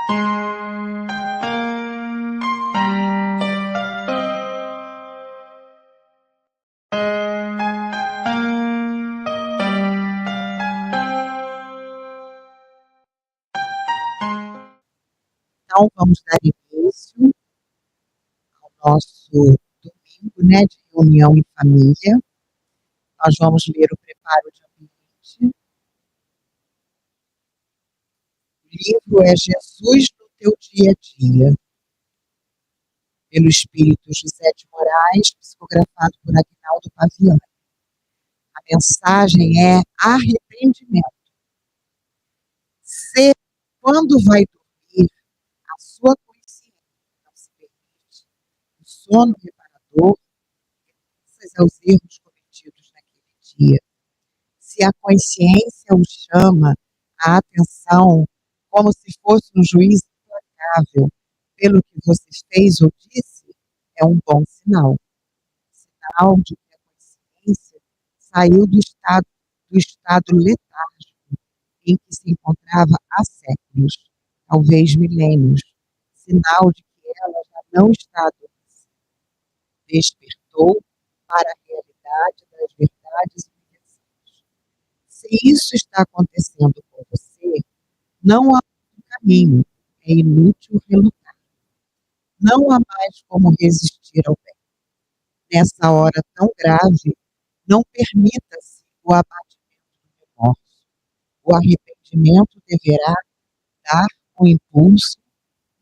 Então, vamos dar início ao nosso domingo, de reunião em família. Nós vamos ler o preparo de ambiente. O livro é Jesus no Teu Dia a Dia, pelo Espírito José de Moraes, psicografado por Aguinaldo Paviani. A mensagem é arrependimento. Se, quando vai dormir, a sua consciência não se permite o sono reparador, graças aos erros cometidos naquele dia. Se a consciência o chama a atenção como se fosse um juiz implacável pelo que você fez ou disse, é um bom sinal. Sinal de que a consciência saiu do estado letárgico em que se encontrava há séculos, talvez milênios. Sinal de que ela já não está adormecida. Despertou para a realidade das verdades universais. Se isso está acontecendo com você, não há outro caminho, é inútil relutar. Não há mais como resistir ao bem. Nessa hora tão grave, não permita-se o abatimento do remorso. O arrependimento deverá dar um impulso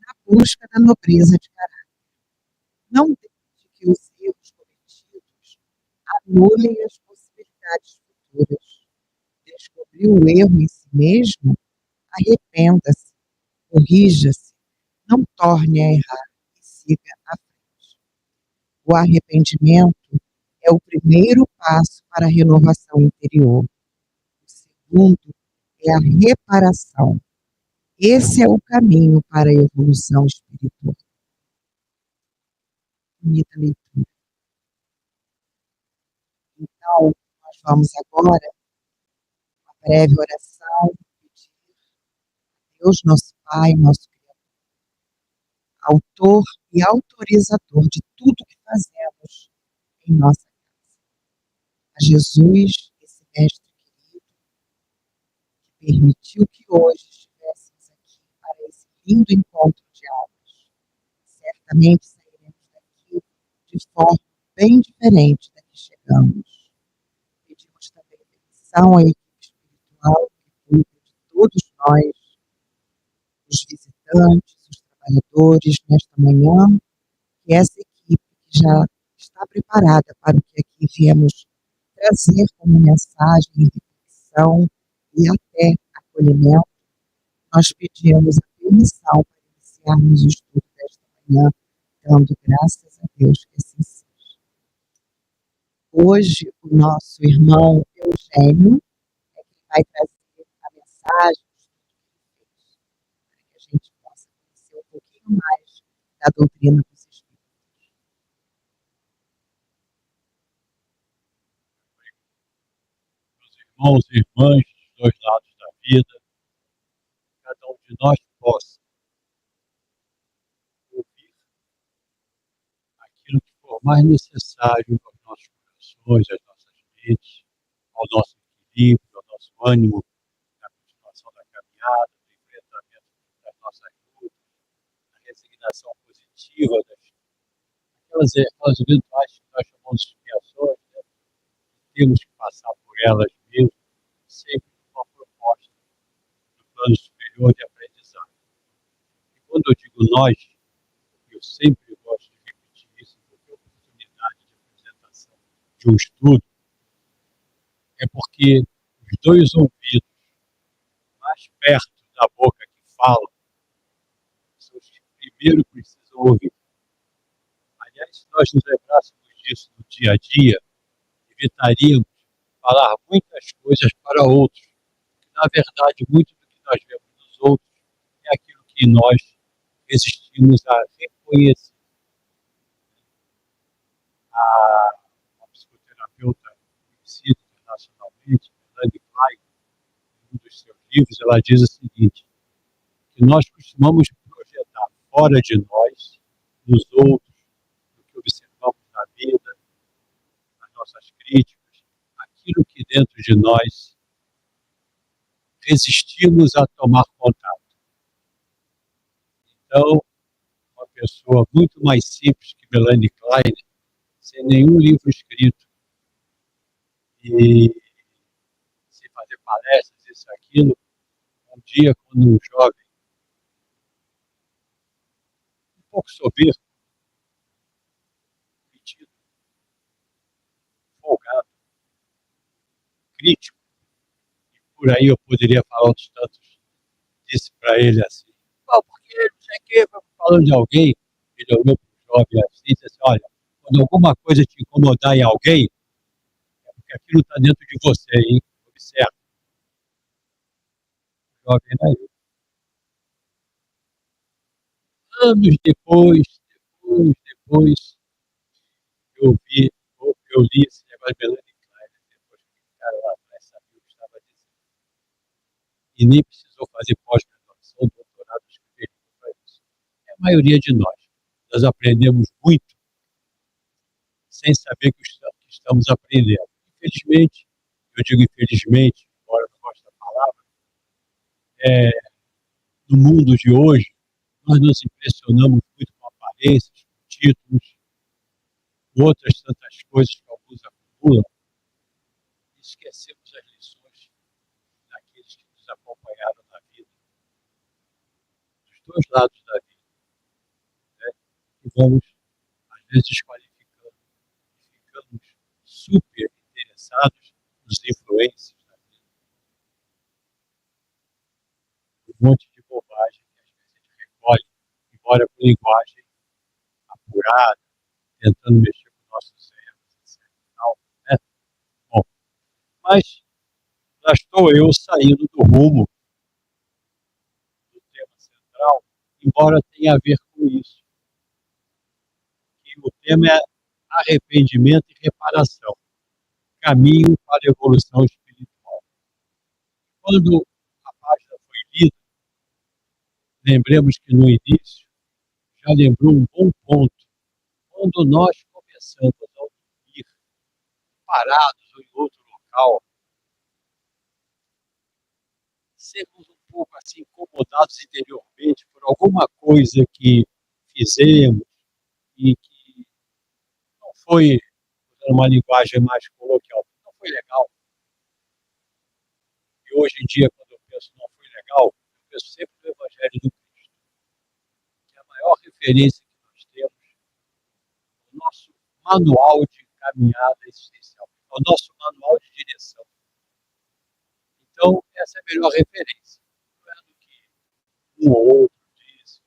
na busca da nobreza de caráter. Não deixe que os erros cometidos anulem as possibilidades futuras. Descobriu o erro em si mesmo? Arrependa-se, corrija-se, não torne a errar e siga à frente. O arrependimento é o primeiro passo para a renovação interior. O segundo é a reparação. Esse é o caminho para a evolução espiritual. Bonita leitura. Então, nós vamos agora, uma breve oração, pedir a Deus, nosso Pai, nosso Criador, autor e autorizador de tudo que fazemos em nossa casa. A Jesus, esse mestre querido, que permitiu que hoje estivéssemos aqui para esse lindo encontro de almas. Certamente sairemos daqui de forma bem diferente da que chegamos. Pedimos também permissão à equipe espiritual que cuida de todos nós, os visitantes, os trabalhadores, nesta manhã, que essa equipe que já está preparada para o que aqui viemos trazer como mensagem, reflexão e até acolhimento, nós pedimos a permissão para iniciarmos o estudo desta manhã, dando graças a Deus que assim seja. Hoje, o nosso irmão Eugênio é quem vai trazer a mensagem para que a gente possa conhecer um pouquinho mais da doutrina dos Espíritos. Meus irmãos e irmãs dos dois lados da vida, cada um de nós possa ouvir aquilo que for mais necessário aos nossos corações, às nossas mentes, ao nosso equilíbrio, ao nosso ânimo, na continuação da caminhada, do enfrentamento das nossas lutas, da resignação positiva, aquelas eventuais que nós chamamos de expiações, né? Temos que passar por elas mesmo, sempre com uma proposta do plano superior de aprendizado. E quando eu digo nós, eu sempre gosto de repetir isso, em qualquer oportunidade de apresentação de um estudo, é porque os dois ouvidos mais perto da boca que falam são os que primeiro precisam ouvir. Aliás, se nós nos lembrássemos disso no dia a dia, evitaríamos falar muitas coisas para outros. Na verdade, muito do que nós vemos nos outros é aquilo que nós resistimos a reconhecer. A psicoterapeuta conhecida internacionalmente, Melanie Klein, em um dos seus livros, ela diz o seguinte, que nós costumamos projetar fora de nós, nos outros, no que observamos na vida, nas nossas críticas, aquilo que dentro de nós resistimos a tomar contato. Então, uma pessoa muito mais simples que Melanie Klein, sem nenhum livro escrito, e sem fazer palestras, isso, aquilo, um dia, quando um jovem, um pouco soberbo, metido, folgado, crítico, e por aí eu poderia falar outros tantos, disse para ele assim, porque não sei o quê, falando de alguém, ele olhou para o jovem assim e disse assim, olha, quando alguma coisa te incomodar em alguém, é porque aquilo está dentro de você, hein? Observa. O jovem era eu. Anos depois, eu li esse negócio de Melanie Klein, depois que o cara lá atrás sabia o que estava dizendo. E nem precisou fazer pós-graduação, doutorado, escrever para isso. A maioria de nós aprendemos muito sem saber que estamos aprendendo. Infelizmente, eu digo infelizmente, embora eu não goste da palavra, no mundo de hoje, nós nos impressionamos muito com aparências, com títulos, com outras tantas coisas que alguns acumulam, e esquecemos as lições daqueles que nos acompanharam na vida, dos dois lados da vida, né? E vamos, às vezes, desqualificando, e ficamos super interessados nos influências da vida. Um monte de bobagem que às vezes a gente recolhe, embora com linguagem apurada, tentando mexer com nossos erros, etc. Né? Bom, mas já estou eu saindo do rumo do tema central, embora tenha a ver com isso. E o tema é arrependimento e reparação, caminho para a evolução espiritual. Quando a página foi lida, lembremos que no início já lembrou um bom ponto. Quando nós começamos a ouvir parados ou em outro local, sermos um pouco assim incomodados interiormente por alguma coisa que fizemos e que não foi, usando uma linguagem mais coloquial, não foi legal. E hoje em dia, quando eu penso não foi legal, eu penso sempre no Evangelho do Cristo, que é a maior referência que nós temos, o nosso manual de caminhada existencial, é o nosso manual de direção. Então, essa é a melhor referência. Não é do que um ou outro diz,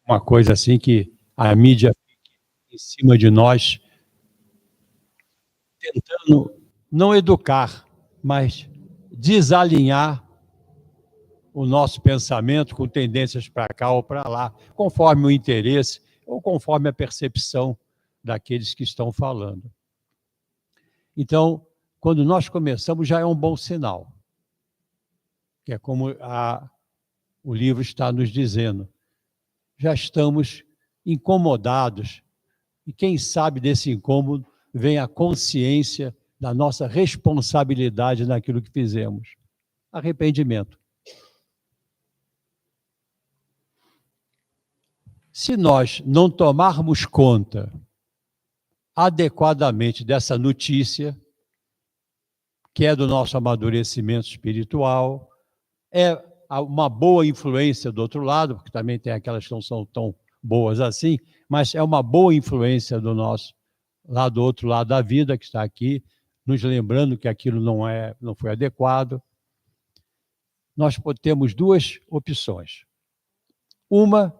uma coisa assim que a mídia fique em cima de nós, tentando não educar, mas desalinhar o nosso pensamento com tendências para cá ou para lá, conforme o interesse ou conforme a percepção daqueles que estão falando. Então, quando nós começamos, já é um bom sinal, que é como o livro está nos dizendo. Já estamos incomodados, e quem sabe desse incômodo vem a consciência da nossa responsabilidade naquilo que fizemos. Arrependimento. Se nós não tomarmos conta adequadamente dessa notícia, que é do nosso amadurecimento espiritual, é uma boa influência do outro lado, porque também tem aquelas que não são tão boas assim, mas é uma boa influência do nosso lá do outro lado da vida, que está aqui, nos lembrando que aquilo não foi adequado. Nós temos duas opções. Uma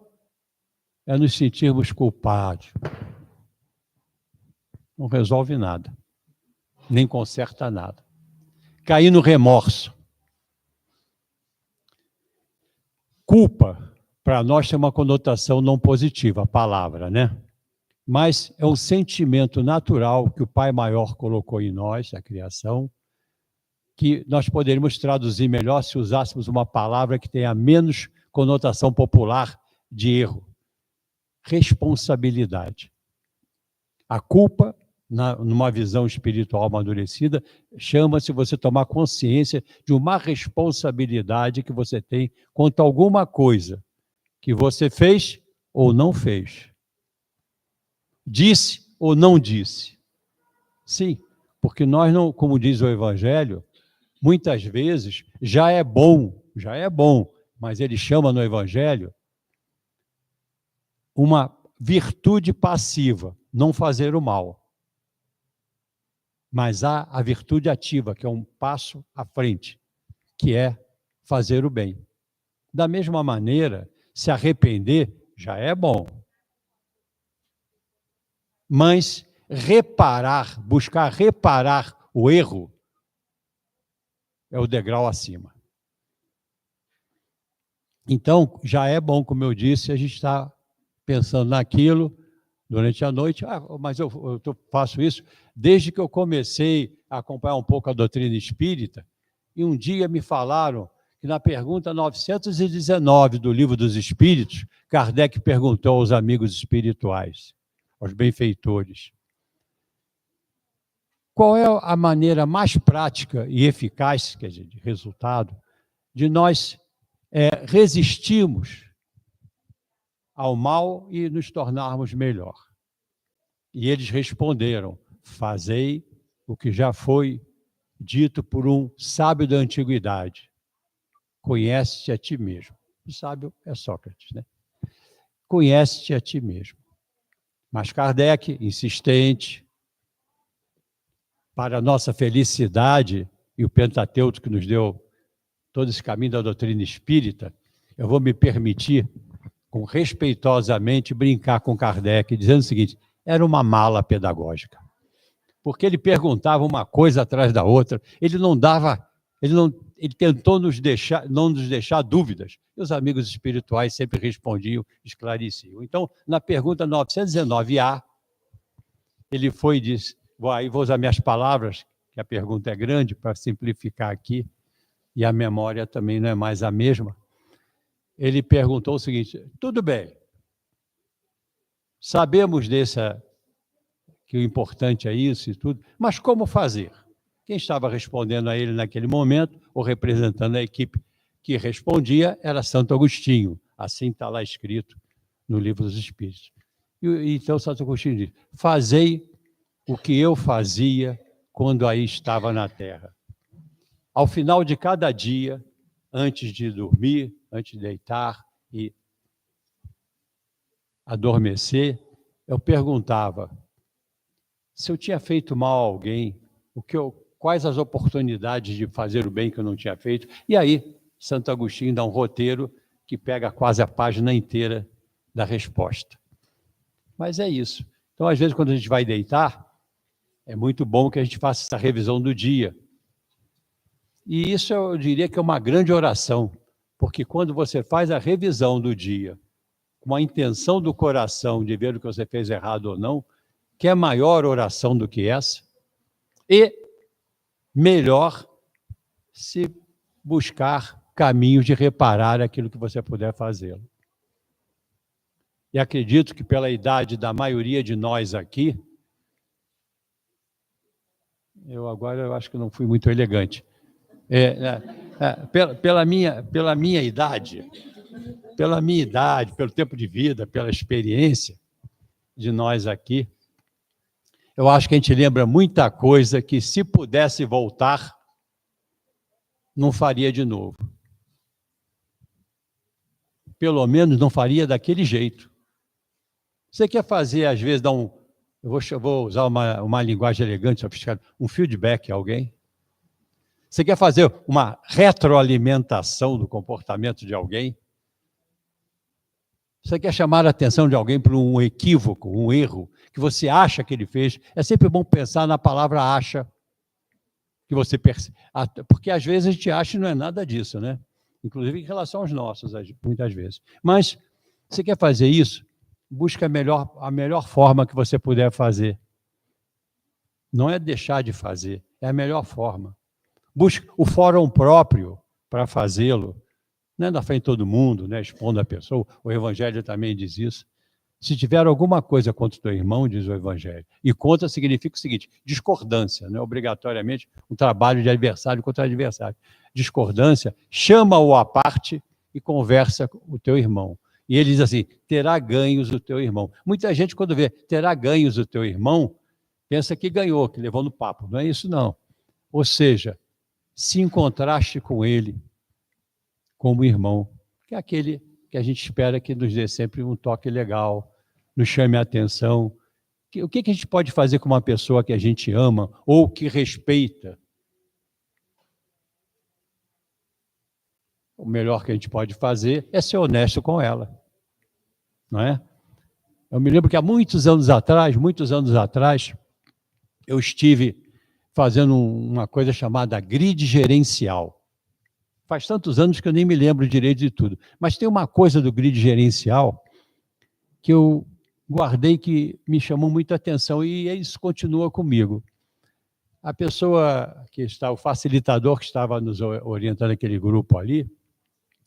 é nos sentirmos culpados. Não resolve nada, nem conserta nada. Cair no remorso. Culpa, para nós, tem uma conotação não positiva, a palavra, né? Mas é um sentimento natural que o Pai Maior colocou em nós, a criação, que nós poderíamos traduzir melhor se usássemos uma palavra que tenha menos conotação popular de erro. Responsabilidade. A culpa, numa visão espiritual amadurecida, chama-se você tomar consciência de uma responsabilidade que você tem quanto a alguma coisa que você fez ou não fez. Disse ou não disse. Sim, porque nós não, como diz o Evangelho, muitas vezes já é bom, mas ele chama no Evangelho uma virtude passiva, não fazer o mal. Mas há a virtude ativa, que é um passo à frente, que é fazer o bem. Da mesma maneira, se arrepender já é bom. Mas reparar, buscar reparar o erro, é o degrau acima. Então, já é bom, como eu disse, a gente está pensando naquilo durante a noite. Mas eu faço isso desde que eu comecei a acompanhar um pouco a doutrina espírita, e um dia me falaram que na pergunta 919 do Livro dos Espíritos, Kardec perguntou aos amigos espirituais, aos benfeitores, qual é a maneira mais prática e eficaz, quer dizer, de resultado, de nós resistirmos ao mal e nos tornarmos melhor. E eles responderam, fazei o que já foi dito por um sábio da antiguidade, conhece-te a ti mesmo. O sábio é Sócrates, né? Conhece-te a ti mesmo. Mas Kardec, insistente, para a nossa felicidade, e o Pentateuco que nos deu todo esse caminho da doutrina espírita, eu vou me permitir, com respeitosamente, brincar com Kardec, dizendo o seguinte, era uma mala pedagógica. Porque ele perguntava uma coisa atrás da outra, ele tentou não nos deixar dúvidas, e os amigos espirituais sempre respondiam, esclareciam. Então, na pergunta 919A, ele foi e disse, aí vou usar minhas palavras, que a pergunta é grande, para simplificar aqui, e a memória também não é mais a mesma. Ele perguntou o seguinte, tudo bem, sabemos que o importante é isso e tudo, mas como fazer? Quem estava respondendo a ele naquele momento, ou representando a equipe que respondia, era Santo Agostinho. Assim está lá escrito no Livro dos Espíritos. Então Santo Agostinho diz, fazei o que eu fazia quando aí estava na Terra. Ao final de cada dia, antes de dormir, antes de deitar e adormecer, eu perguntava se eu tinha feito mal a alguém, quais as oportunidades de fazer o bem que eu não tinha feito. E aí, Santo Agostinho dá um roteiro que pega quase a página inteira da resposta. Mas é isso. Então, às vezes, quando a gente vai deitar, é muito bom que a gente faça essa revisão do dia. E isso eu diria que é uma grande oração, porque quando você faz a revisão do dia, com a intenção do coração de ver o que você fez errado ou não, que é maior oração do que essa, e melhor se buscar caminhos de reparar aquilo que você puder fazer. E acredito que pela idade da maioria de nós aqui, eu acho que não fui muito elegante, pela minha idade, pelo tempo de vida, pela experiência de nós aqui, eu acho que a gente lembra muita coisa que, se pudesse voltar, não faria de novo. Pelo menos não faria daquele jeito. Você quer fazer, às vezes, eu vou usar uma linguagem elegante, sofisticada, um feedback a alguém? Você quer fazer uma retroalimentação do comportamento de alguém? Você quer chamar a atenção de alguém por um equívoco, um erro, que você acha que ele fez? É sempre bom pensar na palavra acha, que você percebe, porque às vezes a gente acha e não é nada disso, né? Inclusive em relação aos nossos, muitas vezes. Mas, você quer fazer isso? Busca a melhor forma que você puder fazer. Não é deixar de fazer, é a melhor forma. Busque o fórum próprio para fazê-lo. não é na frente de todo mundo, né, expondo a pessoa, o Evangelho também diz isso. Se tiver alguma coisa contra o teu irmão, diz o Evangelho, e contra significa o seguinte, discordância, não é obrigatoriamente um trabalho de adversário contra adversário. Discordância, chama-o à parte e conversa com o teu irmão. E ele diz assim, terá ganhos o teu irmão. Muita gente, quando vê terá ganhos o teu irmão, pensa que ganhou, que levou no papo. Não é isso, não. Ou seja, se encontraste com ele como irmão, que é aquele que a gente espera que nos dê sempre um toque legal, nos chame a atenção. O que a gente pode fazer com uma pessoa que a gente ama ou que respeita? O melhor que a gente pode fazer é ser honesto com ela, não é? Eu me lembro que há muitos anos atrás, eu estive fazendo uma coisa chamada grid gerencial. Faz tantos anos que eu nem me lembro direito de tudo. Mas tem uma coisa do grid gerencial que eu guardei que me chamou muita atenção e isso continua comigo. A pessoa que está, o facilitador que estava nos orientando aquele grupo ali,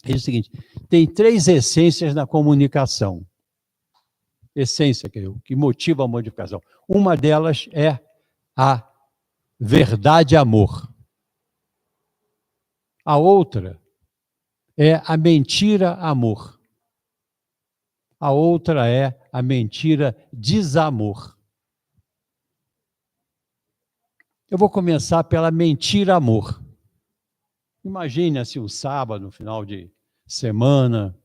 ele diz o seguinte, tem 3 essências na comunicação. Essência que motiva a modificação. Uma delas é a verdade-amor. A outra é a mentira-amor. A outra é a mentira-desamor. Eu vou começar pela mentira-amor. Imagine assim um sábado, no final de semana,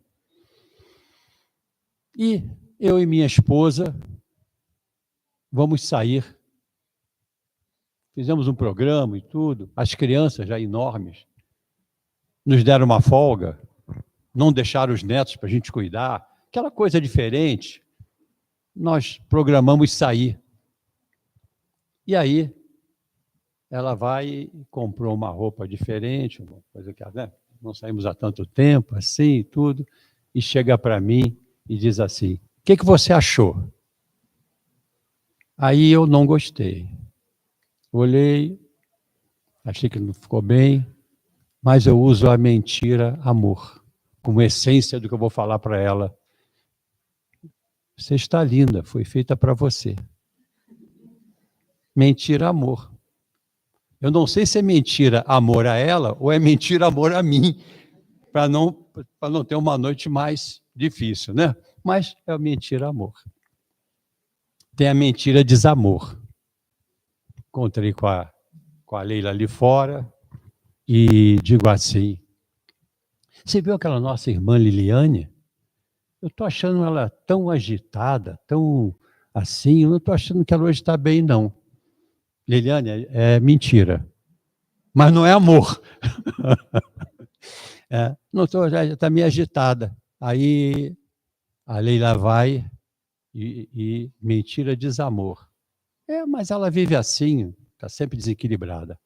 e eu e minha esposa vamos sair. Fizemos um programa e tudo, as crianças já enormes nos deram uma folga, não deixaram os netos para a gente cuidar, aquela coisa diferente. Nós programamos sair. E aí, ela vai e comprou uma roupa diferente, uma coisa que, né, não saímos há tanto tempo, assim e tudo, e chega para mim e diz assim, o que você achou? Aí eu não gostei. Olhei, achei que não ficou bem, mas eu uso a mentira amor, como essência do que eu vou falar para ela. Você está linda, foi feita para você. Mentira amor. Eu não sei se é mentira amor a ela ou é mentira amor a mim, para não ter uma noite mais difícil, né? Mas é a mentira amor. Tem a mentira desamor. Encontrei com a Leila ali fora e digo assim, você viu aquela nossa irmã Liliane? Eu estou achando ela tão agitada, tão assim, eu não estou achando que ela hoje está bem, não. Liliane, é mentira. Mas não é amor. Não estou, já está meio agitada. Aí a Leila vai e mentira desamor. Mas ela vive assim, está sempre desequilibrada.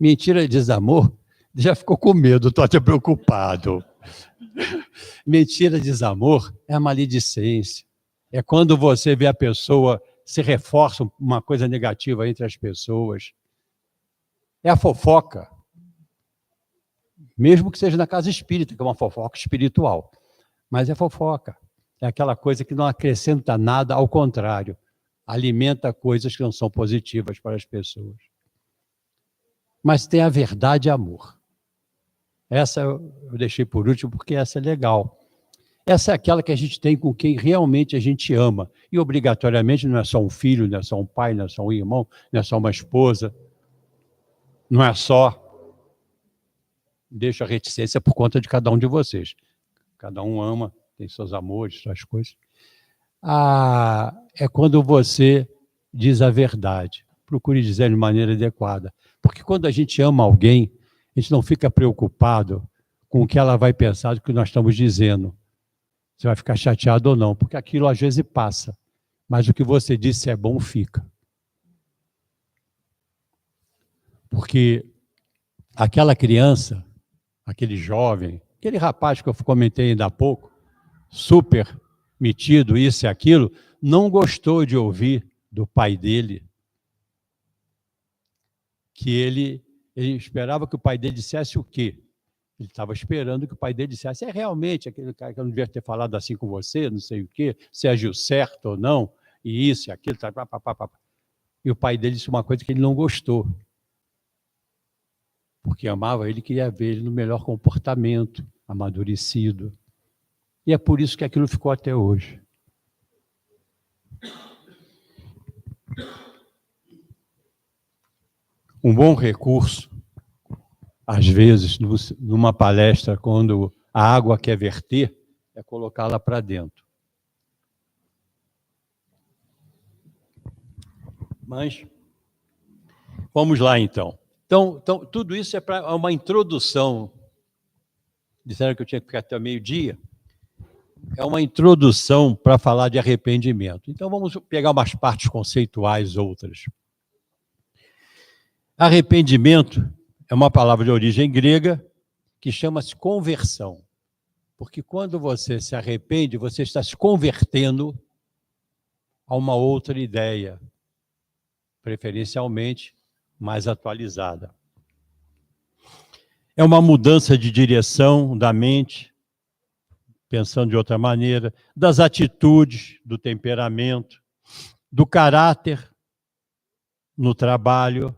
Mentira desamor, já ficou com medo, estou até preocupado. Mentira desamor é a maledicência. É quando você vê a pessoa, se reforça uma coisa negativa entre as pessoas. É a fofoca. Mesmo que seja na casa espírita, que é uma fofoca espiritual. Mas é fofoca. É aquela coisa que não acrescenta nada, ao contrário. Alimenta coisas que não são positivas para as pessoas. Mas tem a verdade e amor. Essa eu deixei por último porque essa é legal. Essa é aquela que a gente tem com quem realmente a gente ama. E obrigatoriamente não é só um filho, não é só um pai, não é só um irmão, não é só uma esposa. Não é só... Deixo a reticência por conta de cada um de vocês. Cada um ama, tem seus amores, suas coisas. É quando você diz a verdade. Procure dizer de maneira adequada. Porque quando a gente ama alguém, a gente não fica preocupado com o que ela vai pensar do que nós estamos dizendo. Você vai ficar chateado ou não, porque aquilo às vezes passa. Mas o que você disse é bom, fica. Porque aquela criança, aquele jovem, aquele rapaz que eu comentei ainda há pouco, super metido, isso e aquilo, não gostou de ouvir do pai dele que ele Ele esperava que o pai dele dissesse o quê? Ele estava esperando que o pai dele dissesse, realmente aquele cara que eu não devia ter falado assim com você, não sei o quê, se agiu certo ou não, e isso e aquilo, e o pai dele disse uma coisa que ele não gostou, porque amava ele, queria ver ele no melhor comportamento, amadurecido. E é por isso que aquilo ficou até hoje. Um bom recurso, às vezes, numa palestra, quando a água quer verter, é colocá-la para dentro. Mas, vamos lá, então. Então tudo isso é para uma introdução. Disseram que eu tinha que ficar até meio-dia. É uma introdução para falar de arrependimento. Então, vamos pegar umas partes conceituais, outras. Arrependimento é uma palavra de origem grega que chama-se conversão. Porque quando você se arrepende, você está se convertendo a uma outra ideia, preferencialmente mais atualizada. É uma mudança de direção da mente, pensando de outra maneira, das atitudes, do temperamento, do caráter no trabalho,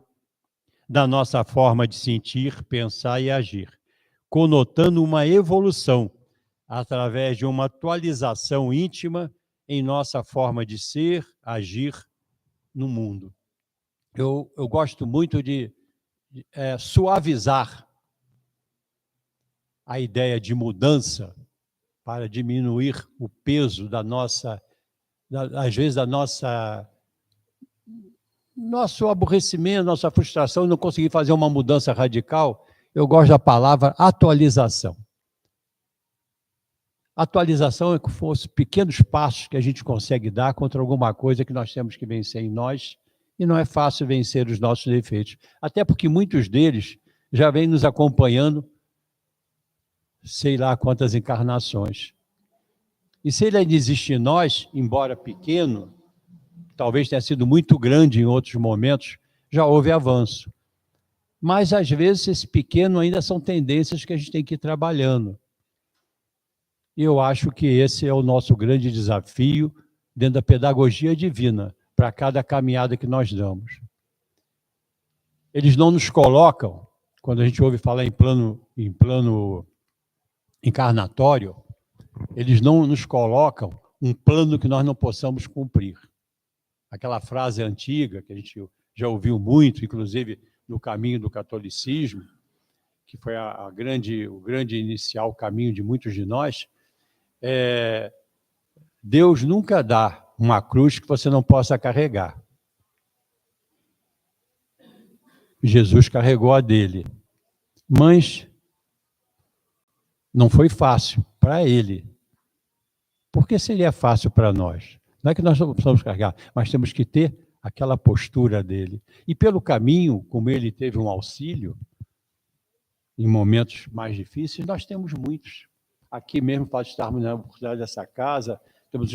da nossa forma de sentir, pensar e agir, conotando uma evolução através de uma atualização íntima em nossa forma de ser, agir no mundo. Eu gosto muito de suavizar a ideia de mudança para diminuir o peso da nossa, às vezes, da nosso aborrecimento, nossa frustração, não conseguir fazer uma mudança radical. Eu gosto da palavra atualização. Atualização é que fossem pequenos passos que a gente consegue dar contra alguma coisa que nós temos que vencer em nós, e não é fácil vencer os nossos defeitos. Até porque muitos deles já vêm nos acompanhando, sei lá quantas encarnações. E se ele ainda existe em nós, embora pequeno, talvez tenha sido muito grande em outros momentos, já houve avanço. Mas, às vezes, esse pequeno ainda são tendências que a gente tem que ir trabalhando. E eu acho que esse é o nosso grande desafio dentro da pedagogia divina, para cada caminhada que nós damos. Eles não nos colocam, quando a gente ouve falar em plano encarnatório, eles não nos colocam um plano que nós não possamos cumprir. Aquela frase antiga, que a gente já ouviu muito, inclusive no caminho do catolicismo, que foi o grande inicial caminho de muitos de nós, Deus nunca dá uma cruz que você não possa carregar. Jesus carregou a dele, mas não foi fácil para ele. Porque seria fácil para nós? Não é que nós não precisamos carregar, mas temos que ter aquela postura dele. E pelo caminho, como ele teve um auxílio, em momentos mais difíceis, nós temos muitos. Aqui mesmo, para estarmos na oportunidade dessa casa, temos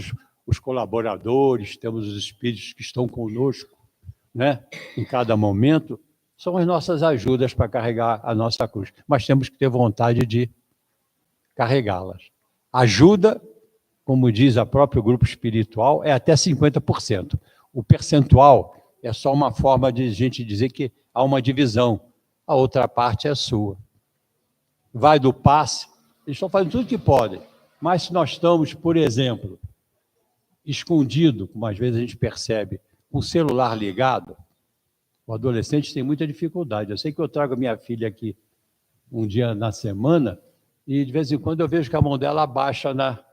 os colaboradores, temos os espíritos que estão conosco, né, em cada momento, são as nossas ajudas para carregar a nossa cruz. Mas temos que ter vontade de carregá-las. Ajuda, como diz o próprio grupo espiritual, é até 50%. O percentual é só uma forma de a gente dizer que há uma divisão. A outra parte é sua. Vai do passe, eles estão fazendo tudo que podem. Mas se nós estamos, por exemplo, escondido, como às vezes a gente percebe, com o celular ligado, o adolescente tem muita dificuldade. Eu sei que eu trago a minha filha aqui um dia na semana e de vez em quando eu vejo que a mão dela abaixa na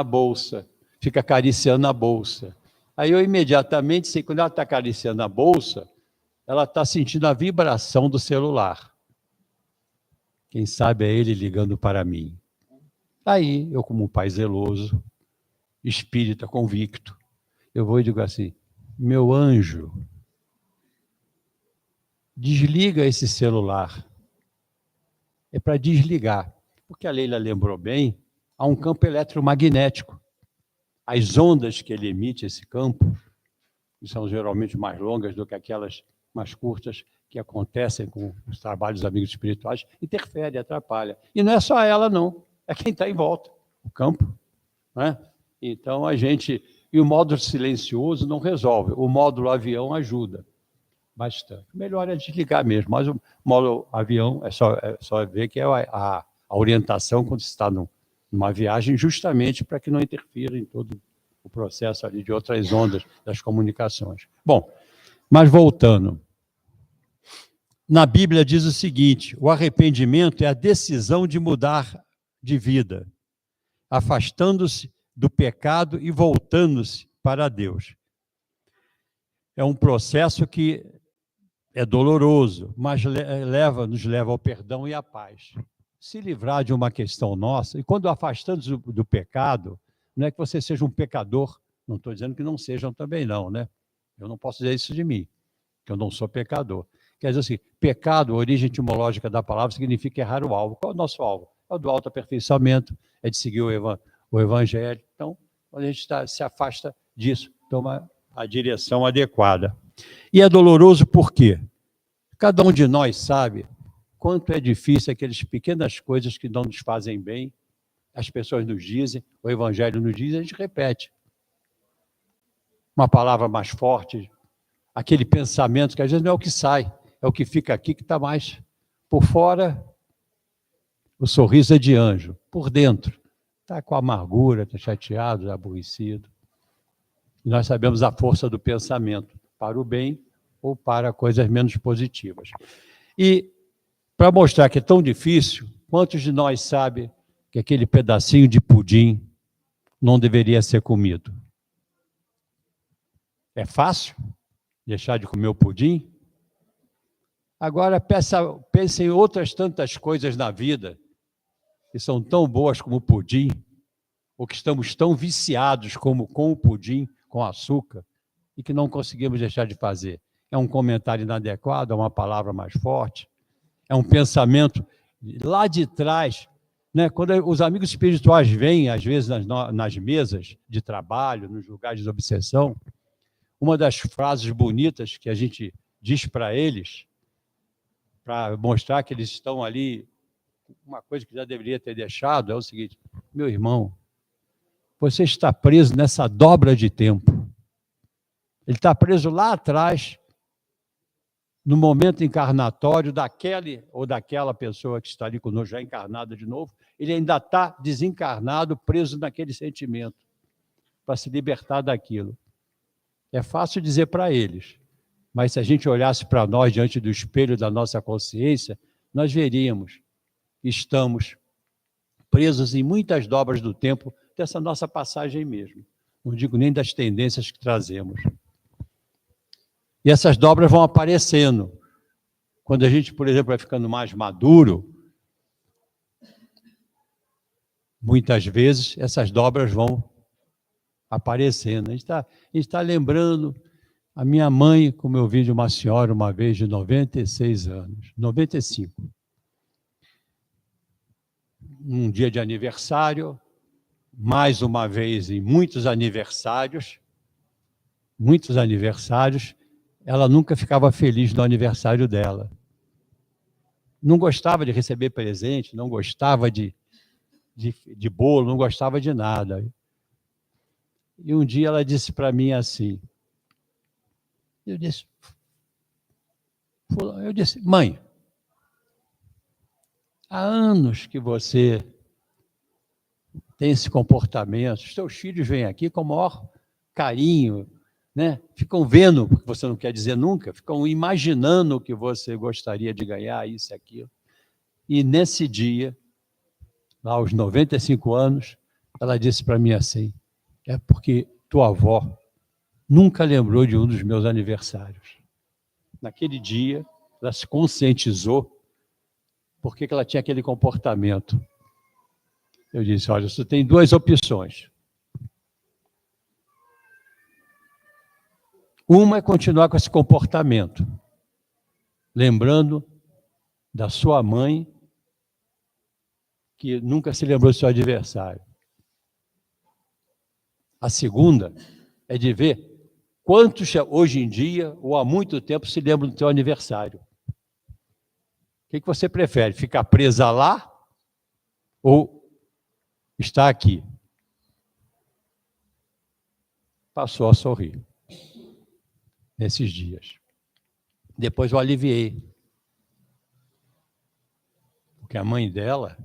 bolsa, fica acariciando a bolsa. Aí eu imediatamente sei que quando ela está acariciando a bolsa, ela está sentindo a vibração do celular. Quem sabe é ele ligando para mim. Aí eu, como um pai zeloso, espírita convicto, eu vou e digo assim: meu anjo, desliga esse celular. É para desligar, porque a Leila lembrou bem, há um campo eletromagnético. As ondas que ele emite, esse campo, que são geralmente mais longas do que aquelas mais curtas que acontecem com os trabalhos dos amigos espirituais, interfere, atrapalha. E não é só ela, não. É quem está em volta, o campo. Né? Então, E o módulo silencioso não resolve. O módulo avião ajuda bastante. Melhor é desligar mesmo, mas o módulo avião é só ver que é a orientação quando você está numa viagem, justamente para que não interfira em todo o processo ali de outras ondas das comunicações. Bom, mas voltando. Na Bíblia diz o seguinte: o arrependimento é a decisão de mudar de vida, afastando-se do pecado e voltando-se para Deus. É um processo que é doloroso, mas nos leva ao perdão e à paz. Se livrar de uma questão nossa, e quando afastando do pecado, não é que você seja um pecador, não estou dizendo que não sejam também não, né? Eu não posso dizer isso de mim, que eu não sou pecador. Quer dizer assim, pecado, a origem etimológica da palavra, significa errar o alvo. Qual é o nosso alvo? É o do autoaperfeiçoamento, é de seguir o evangelho. Então, quando a gente se afasta disso, toma a direção adequada. E é doloroso por quê? Cada um de nós sabe quanto é difícil aquelas pequenas coisas que não nos fazem bem, as pessoas nos dizem, o evangelho nos diz, a gente repete. Uma palavra mais forte, aquele pensamento que às vezes não é o que sai, é o que fica aqui que está mais por fora. O sorriso é de anjo, por dentro está com amargura, está chateado, aborrecido. E nós sabemos a força do pensamento, para o bem ou para coisas menos positivas. E para mostrar que é tão difícil, quantos de nós sabem que aquele pedacinho de pudim não deveria ser comido? É fácil deixar de comer o pudim? Agora, pense em outras tantas coisas na vida que são tão boas como o pudim, ou que estamos tão viciados como com o pudim, com açúcar, e que não conseguimos deixar de fazer. É um comentário inadequado, é uma palavra mais forte, é um pensamento lá de trás, né? Quando os amigos espirituais vêm, às vezes, nas mesas de trabalho, nos lugares de obsessão, uma das frases bonitas que a gente diz para eles, para mostrar que eles estão ali, uma coisa que já deveria ter deixado, é o seguinte: meu irmão, você está preso nessa dobra de tempo. Ele está preso lá atrás, no momento encarnatório daquele ou daquela pessoa que está ali conosco, já encarnada de novo, ele ainda está desencarnado, preso naquele sentimento, para se libertar daquilo. É fácil dizer para eles, mas se a gente olhasse para nós diante do espelho da nossa consciência, nós veríamos que estamos presos em muitas dobras do tempo dessa nossa passagem mesmo. Não digo nem das tendências que trazemos. E essas dobras vão aparecendo. Quando a gente, por exemplo, vai ficando mais maduro, muitas vezes essas dobras vão aparecendo. A gente está lembrando, a minha mãe, como eu vi de uma senhora uma vez de 96 anos, 95. Um dia de aniversário, mais uma vez em muitos aniversários, ela nunca ficava feliz no aniversário dela. Não gostava de receber presente, não gostava de bolo, não gostava de nada. E um dia ela disse para mim assim, eu disse, mãe, há anos que você tem esse comportamento, os seus filhos vêm aqui com o maior carinho, né? Ficam vendo, porque você não quer dizer nunca, ficam imaginando o que você gostaria de ganhar, isso e aquilo. E nesse dia, lá aos 95 anos, ela disse para mim assim, é porque tua avó nunca lembrou de um dos meus aniversários. Naquele dia, ela se conscientizou porque ela tinha aquele comportamento. Eu disse, olha, você tem duas opções. Uma é continuar com esse comportamento, lembrando da sua mãe, que nunca se lembrou do seu adversário. A segunda é de ver Quantos hoje em dia, ou há muito tempo, se lembram do teu aniversário? O que você prefere? Ficar presa lá ou estar aqui? Passou a sorrir nesses dias. Depois eu aliviei. Porque a mãe dela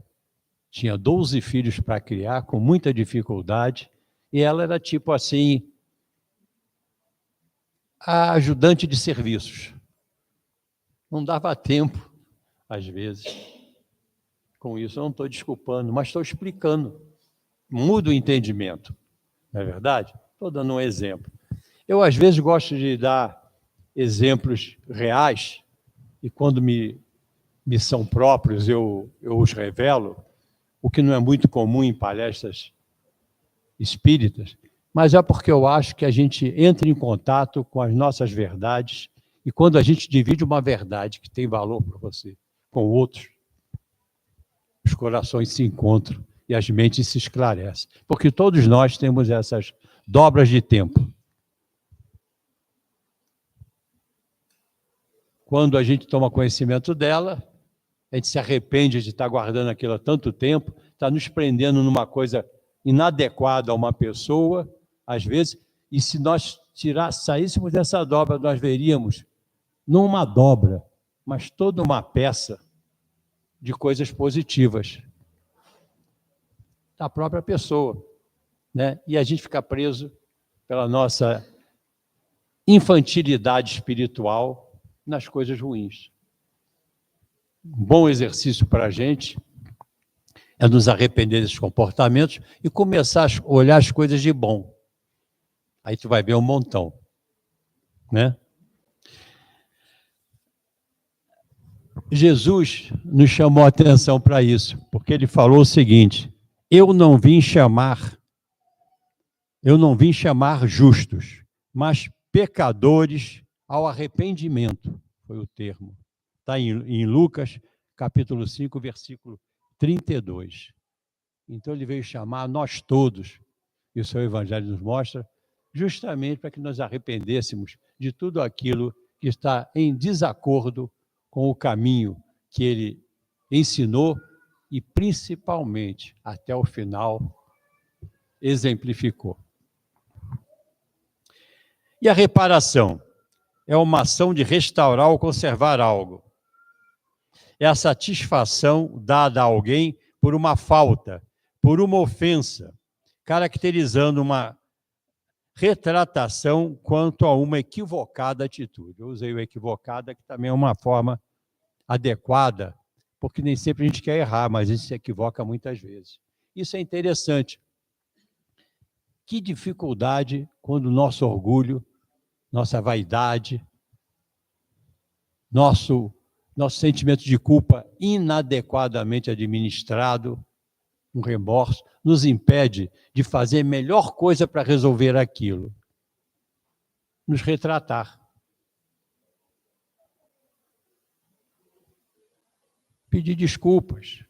tinha 12 filhos para criar, com muita dificuldade, e ela era tipo assim, a ajudante de serviços. Não dava tempo, às vezes. Com isso, eu não estou desculpando, mas estou explicando. Muda o entendimento, não é verdade? Estou dando um exemplo. Eu, às vezes, gosto de dar exemplos reais, e quando me são próprios, eu os revelo, o que não é muito comum em palestras espíritas, mas é porque eu acho que a gente entra em contato com as nossas verdades, e quando a gente divide uma verdade que tem valor para você com outros, os corações se encontram e as mentes se esclarecem, porque todos nós temos essas dobras de tempo. Quando a gente toma conhecimento dela, a gente se arrepende de estar guardando aquilo há tanto tempo, está nos prendendo numa coisa inadequada a uma pessoa, às vezes, e se nós saíssemos dessa dobra, nós veríamos, não uma dobra, mas toda uma peça de coisas positivas da própria pessoa, né? E a gente fica preso pela nossa infantilidade espiritual nas coisas ruins. Um bom exercício para a gente é nos arrepender desses comportamentos e começar a olhar as coisas de bom. Aí tu vai ver um montão, né? Jesus nos chamou a atenção para isso, porque ele falou o seguinte: eu não vim chamar justos, mas pecadores ao arrependimento, foi o termo. Está em Lucas, capítulo 5, versículo 32. Então ele veio chamar nós todos, e o seu evangelho nos mostra, justamente para que nos arrependêssemos de tudo aquilo que está em desacordo com o caminho que ele ensinou e, principalmente, até o final, exemplificou. E a reparação é uma ação de restaurar ou conservar algo. É a satisfação dada a alguém por uma falta, por uma ofensa, caracterizando uma retratação quanto a uma equivocada atitude. Eu usei o equivocada, que também é uma forma adequada, porque nem sempre a gente quer errar, mas a gente se equivoca muitas vezes. Isso é interessante. Que dificuldade quando o nosso orgulho, nossa vaidade, nosso sentimento de culpa inadequadamente administrado, um remorso, nos impede de fazer a melhor coisa para resolver aquilo. Nos retratar. Pedir desculpas,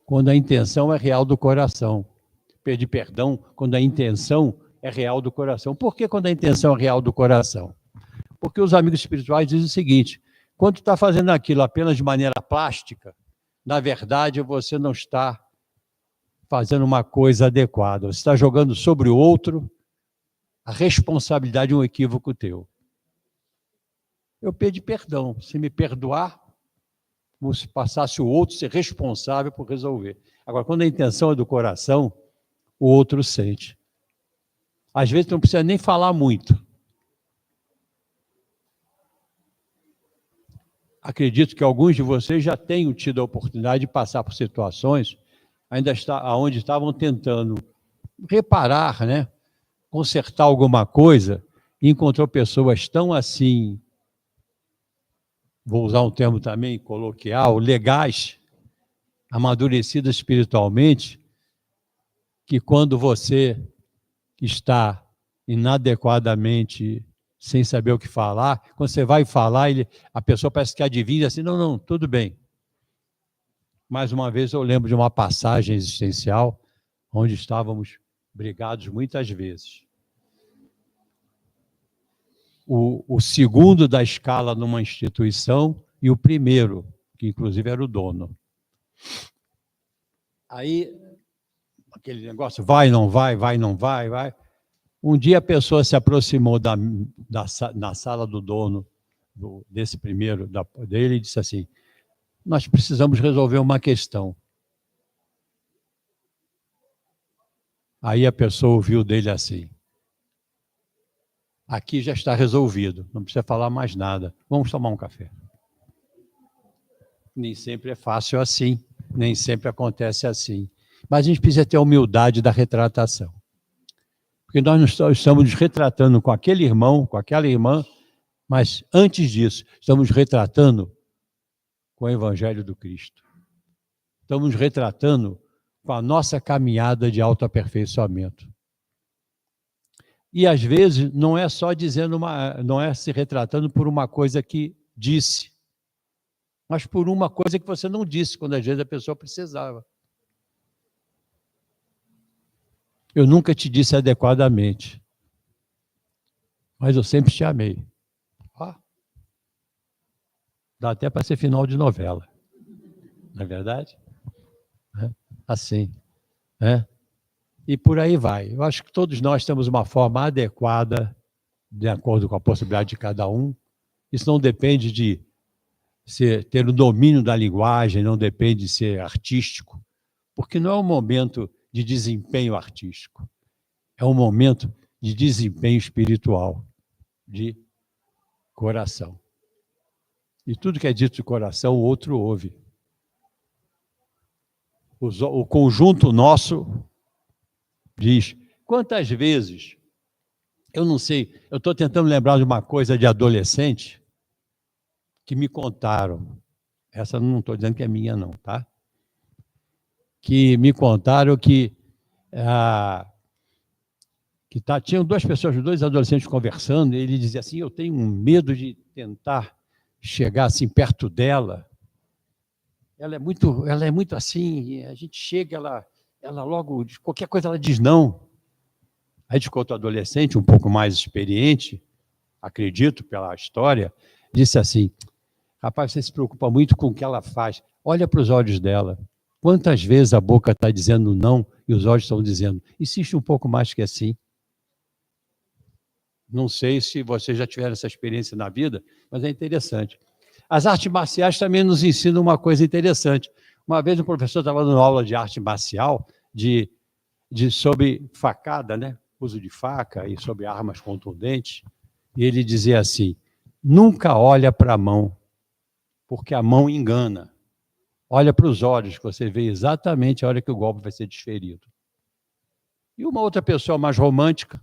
quando a intenção é real do coração. Pedir perdão, quando a intenção é real do coração. Por que quando a intenção é real do coração? Porque os amigos espirituais dizem o seguinte: quando tu está fazendo aquilo apenas de maneira plástica, na verdade você não está fazendo uma coisa adequada. Você está jogando sobre o outro a responsabilidade de um equívoco teu. Eu pedi perdão. Se me perdoar, como se passasse o outro ser responsável por resolver. Agora, quando a intenção é do coração, o outro sente. Às vezes não precisa nem falar muito. Acredito que alguns de vocês já tenham tido a oportunidade de passar por situações onde estavam tentando reparar, né, consertar alguma coisa, e encontrou pessoas tão assim, vou usar um termo também coloquial, legais, amadurecidas espiritualmente, que quando você está inadequadamente, sem saber o que falar, quando você vai falar, a pessoa parece que adivinha assim, não, tudo bem. Mais uma vez eu lembro de uma passagem existencial, onde estávamos brigados muitas vezes. o segundo da escala numa instituição e o primeiro, que inclusive era o dono. Aí, aquele negócio, vai, não vai, vai, não vai, vai. Um dia a pessoa se aproximou na sala do dono, desse primeiro, dele, e disse assim, nós precisamos resolver uma questão. Aí a pessoa ouviu dele assim, aqui já está resolvido, não precisa falar mais nada, vamos tomar um café. Nem sempre é fácil assim, nem sempre acontece assim. Mas a gente precisa ter a humildade da retratação. Porque nós não estamos nos retratando com aquele irmão, com aquela irmã, mas antes disso, estamos retratando com o Evangelho do Cristo. Estamos retratando com a nossa caminhada de autoaperfeiçoamento. E às vezes não é só dizendo não é se retratando por uma coisa que disse, mas por uma coisa que você não disse, quando às vezes a pessoa precisava. Eu nunca te disse adequadamente, mas eu sempre te amei. Ó, dá até para ser final de novela, não é verdade? Assim, né? E por aí vai. Eu acho que todos nós temos uma forma adequada, de acordo com a possibilidade de cada um. Isso não depende de ter o domínio da linguagem, não depende de ser artístico, porque não é um momento de desempenho artístico, é um momento de desempenho espiritual, de coração. E tudo que é dito de coração, o outro ouve. O conjunto nosso diz, quantas vezes, eu não sei, eu estou tentando lembrar de uma coisa de adolescente que me contaram, essa não estou dizendo que é minha não, tá? Que me contaram que tinham duas pessoas, dois adolescentes conversando, e ele dizia assim, eu tenho um medo de tentar chegar assim perto dela, ela é muito assim, a gente chega, ela logo, qualquer coisa ela diz não. Aí de outro adolescente, um pouco mais experiente, acredito pela história, disse assim, rapaz, você se preocupa muito com o que ela faz, olha para os olhos dela, quantas vezes a boca está dizendo não e os olhos estão dizendo, insiste um pouco mais que assim. Não sei se vocês já tiveram essa experiência na vida, mas é interessante. As artes marciais também nos ensinam uma coisa interessante. Uma vez um professor estava dando aula de arte marcial, sobre facada, né? Uso de faca e sobre armas contundentes, e ele dizia assim, nunca olha para a mão, porque a mão engana. Olha para os olhos, que você vê exatamente a hora que o golpe vai ser desferido. E uma outra pessoa mais romântica,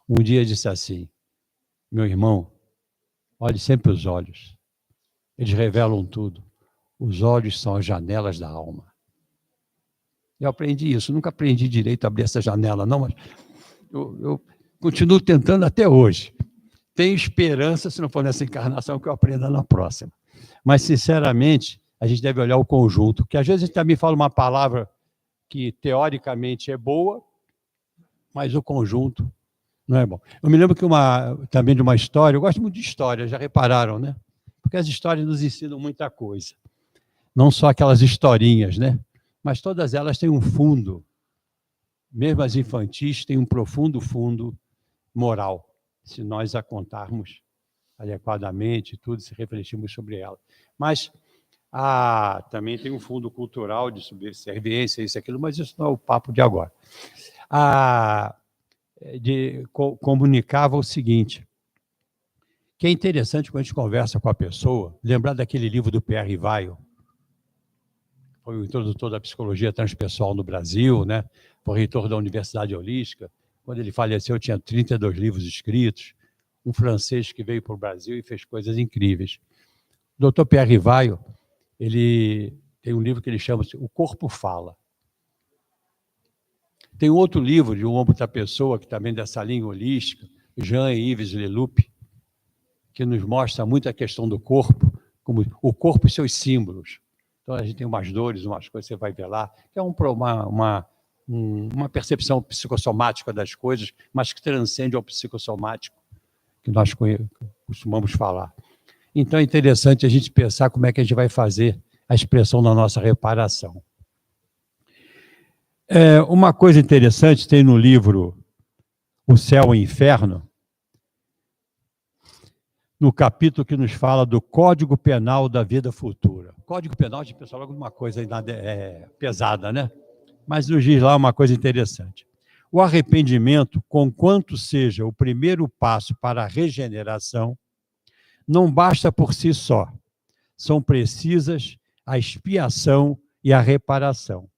um dia disse assim, meu irmão, olhe sempre os olhos. Eles revelam tudo. Os olhos são as janelas da alma. Eu aprendi isso, nunca aprendi direito a abrir essa janela, não, mas eu continuo tentando até hoje. Tenho esperança, se não for nessa encarnação, que eu aprenda na próxima. Mas, sinceramente, a gente deve olhar o conjunto, porque às vezes a gente também fala uma palavra que teoricamente é boa, mas o conjunto não é bom. Eu me lembro também de uma história, eu gosto muito de história, já repararam, né? Porque as histórias nos ensinam muita coisa. Não só aquelas historinhas, né? Mas todas elas têm um fundo, mesmo as infantis, têm um profundo fundo moral, se nós a contarmos adequadamente, tudo, se refletirmos sobre ela. Mas também tem um fundo cultural de subserviência, isso e aquilo, mas isso não é o papo de agora. Comunicava o seguinte, que é interessante quando a gente conversa com a pessoa, lembrar daquele livro do Pierre Weil, foi o introdutor da psicologia transpessoal no Brasil, né? Foi reitor da Universidade Holística. Quando ele faleceu, tinha 32 livros escritos, um francês que veio para o Brasil e fez coisas incríveis. O Dr. Pierre Weil, ele tem um livro que ele chama O Corpo Fala. Tem outro livro de uma outra pessoa, que também dessa linha holística, Jean-Yves Leloup, que nos mostra muito a questão do corpo, como o corpo e seus símbolos. Então, a gente tem umas dores, umas coisas, você vai ver lá, que é uma percepção psicossomática das coisas, mas que transcende ao psicossomático, que nós costumamos falar. Então é interessante a gente pensar como é que a gente vai fazer a expressão da nossa reparação. Uma coisa interessante tem no livro O Céu e o Inferno, no capítulo que nos fala do Código Penal da Vida Futura. Código Penal, a gente pensa logo numa coisa pesada, né? Mas nos diz lá uma coisa interessante. O arrependimento, conquanto seja o primeiro passo para a regeneração, não basta por si só. São precisas a expiação e a reparação.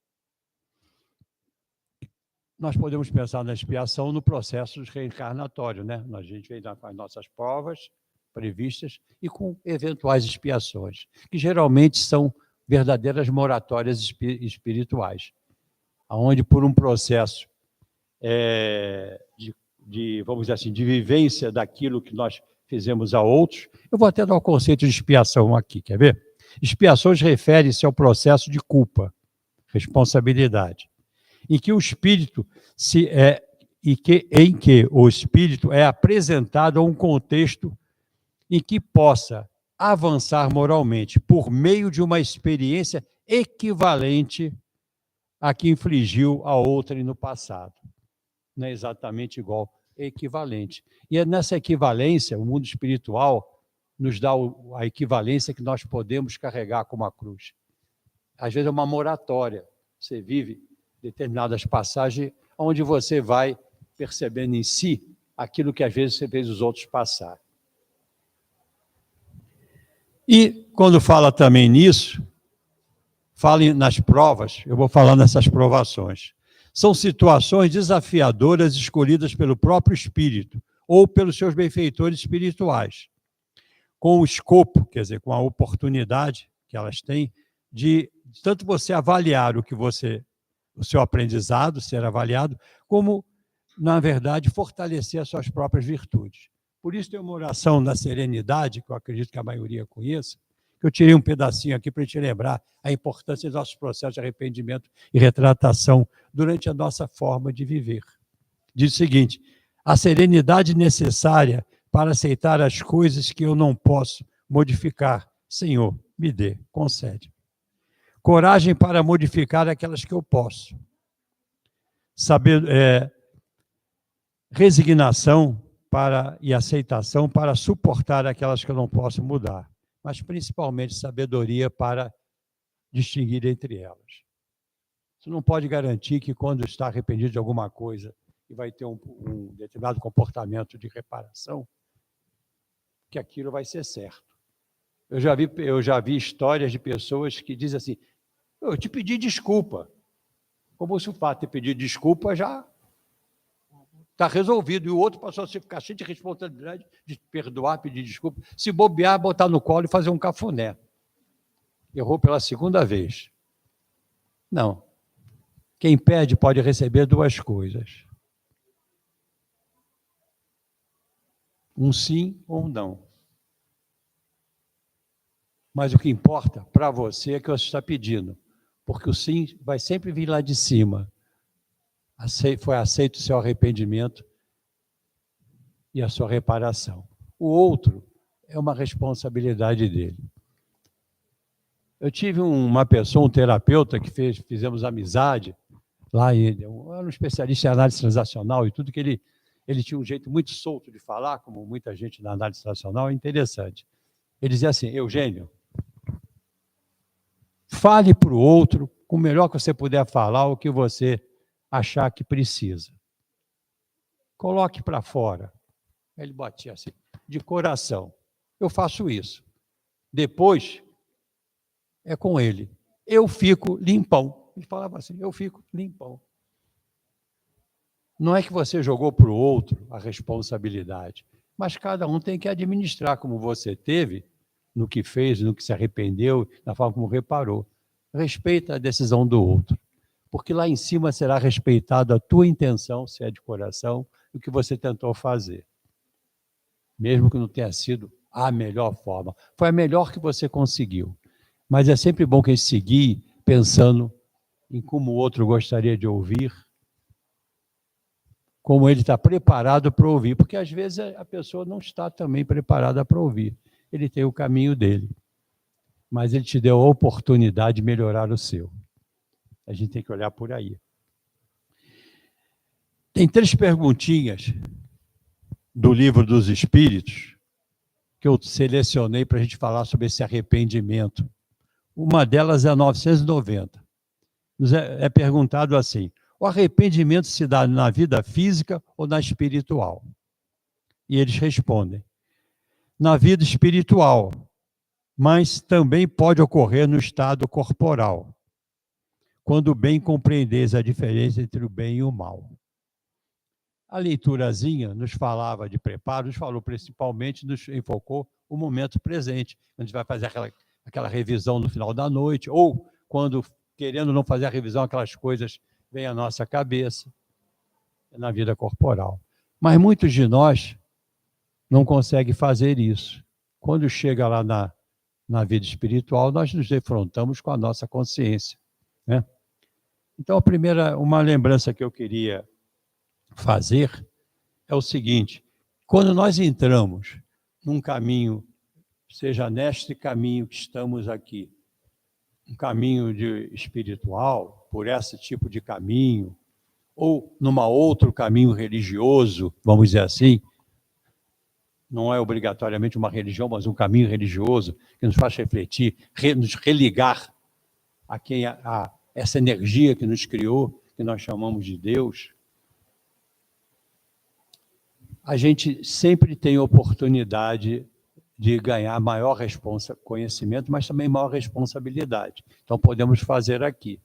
Nós podemos pensar na expiação no processo reencarnatório, né? A gente vem com as nossas provas previstas e com eventuais expiações, que geralmente são verdadeiras moratórias espirituais, onde por um processo vamos dizer assim, de vivência daquilo que nós fizemos a outros. Eu vou até dar o conceito de expiação aqui, quer ver? Expiações refere-se ao processo de culpa, responsabilidade, em que o espírito em que o espírito é apresentado a um contexto em que possa avançar moralmente por meio de uma experiência equivalente à que infligiu a outrem no passado. Não é exatamente igual, é equivalente. E é nessa equivalência, o mundo espiritual nos dá a equivalência que nós podemos carregar como a cruz. Às vezes é uma moratória. Você vive determinadas passagens onde você vai percebendo em si aquilo que às vezes você fez os outros passar. E quando fala também nisso, fala nas provas, eu vou falar nessas provações. São situações desafiadoras escolhidas pelo próprio espírito ou pelos seus benfeitores espirituais, com o escopo, quer dizer, com a oportunidade que elas têm de tanto você avaliar o seu aprendizado, ser avaliado, como, na verdade, fortalecer as suas próprias virtudes. Por isso tem uma oração da serenidade, que eu acredito que a maioria conheça, que eu tirei um pedacinho aqui para a gente lembrar a importância dos nossos processos de arrependimento e retratação durante a nossa forma de viver. Diz o seguinte: a serenidade necessária para aceitar as coisas que eu não posso modificar, Senhor, me dê, concede. Coragem para modificar aquelas que eu posso. Resignação e aceitação para suportar aquelas que eu não posso mudar, mas principalmente sabedoria para distinguir entre elas. Você não pode garantir que quando está arrependido de alguma coisa e vai ter um determinado comportamento de reparação, que aquilo vai ser certo. Eu já vi histórias de pessoas que dizem assim: eu te pedi desculpa. Como se o fato de pedir desculpa já está resolvido. E o outro passou a ficar cheio de responsabilidade de perdoar, pedir desculpa, se bobear, botar no colo e fazer um cafuné. Errou pela segunda vez. Não. Quem pede pode receber duas coisas: um sim ou um não. Mas o que importa para você é que você está pedindo, porque o sim vai sempre vir lá de cima. Foi aceito o seu arrependimento e a sua reparação. O outro é uma responsabilidade dele. Eu tive uma pessoa, um terapeuta, que fizemos amizade, lá era um especialista em análise transacional e tudo, que ele tinha um jeito muito solto de falar, como muita gente na análise transacional, é interessante. Ele dizia assim: Eugênio, fale para o outro, com o melhor que você puder falar, o que você achar que precisa. Coloque para fora. Ele batia assim, de coração. Eu faço isso. Depois, é com ele. Eu fico limpão. Ele falava assim: eu fico limpão. Não é que você jogou para o outro a responsabilidade, mas cada um tem que administrar como você teve, no que fez, no que se arrependeu, na forma como reparou. Respeita a decisão do outro, porque lá em cima será respeitado a tua intenção, se é de coração, o que você tentou fazer. Mesmo que não tenha sido a melhor forma. Foi a melhor que você conseguiu. Mas é sempre bom que a gente seguir pensando em como o outro gostaria de ouvir, como ele está preparado para ouvir, porque às vezes a pessoa não está também preparada para ouvir. Ele tem o caminho dele, mas ele te deu a oportunidade de melhorar o seu. A gente tem que olhar por aí. Tem 3 perguntinhas do Livro dos Espíritos que eu selecionei para a gente falar sobre esse arrependimento. Uma delas é a 990. É perguntado assim: o arrependimento se dá na vida física ou na espiritual? E eles respondem: na vida espiritual, mas também pode ocorrer no estado corporal, quando bem compreendeis a diferença entre o bem e o mal. A leiturazinha nos falava de preparo, nos falou principalmente, nos enfocou o momento presente. A gente vai fazer aquela revisão no final da noite, ou quando, querendo não fazer a revisão, aquelas coisas vêm à nossa cabeça, na vida corporal. Mas muitos de nós não conseguem fazer isso. Quando chega lá na vida espiritual, nós nos defrontamos com a nossa consciência, né? Então, uma lembrança que eu queria fazer é o seguinte: quando nós entramos num caminho, seja neste caminho que estamos aqui, um caminho espiritual, por esse tipo de caminho, ou numa outro caminho religioso, vamos dizer assim, não é obrigatoriamente uma religião, mas um caminho religioso que nos faz refletir, nos religar a essa energia que nos criou, que nós chamamos de Deus. A gente sempre tem oportunidade de ganhar maior conhecimento, mas também maior responsabilidade. Então, podemos fazer aqui.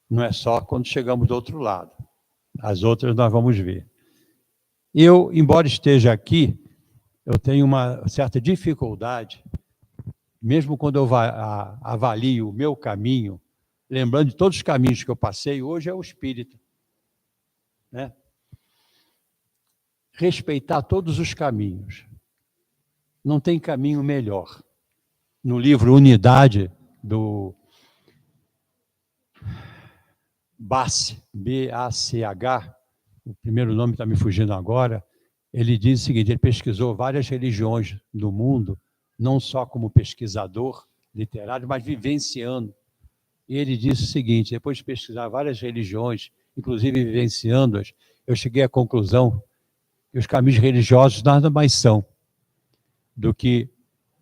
Não é só quando chegamos do outro lado. As outras nós vamos ver. Eu, embora esteja aqui, eu tenho uma certa dificuldade, mesmo quando eu avalio o meu caminho, lembrando de todos os caminhos que eu passei, hoje é o espírita, né? Respeitar todos os caminhos. Não tem caminho melhor. No livro Unidade, do Bach, B-A-C-H, o primeiro nome está me fugindo agora, ele diz o seguinte: ele pesquisou várias religiões do mundo, não só como pesquisador literário, mas vivenciando. E ele disse o seguinte: depois de pesquisar várias religiões, inclusive vivenciando-as, eu cheguei à conclusão que os caminhos religiosos nada mais são do que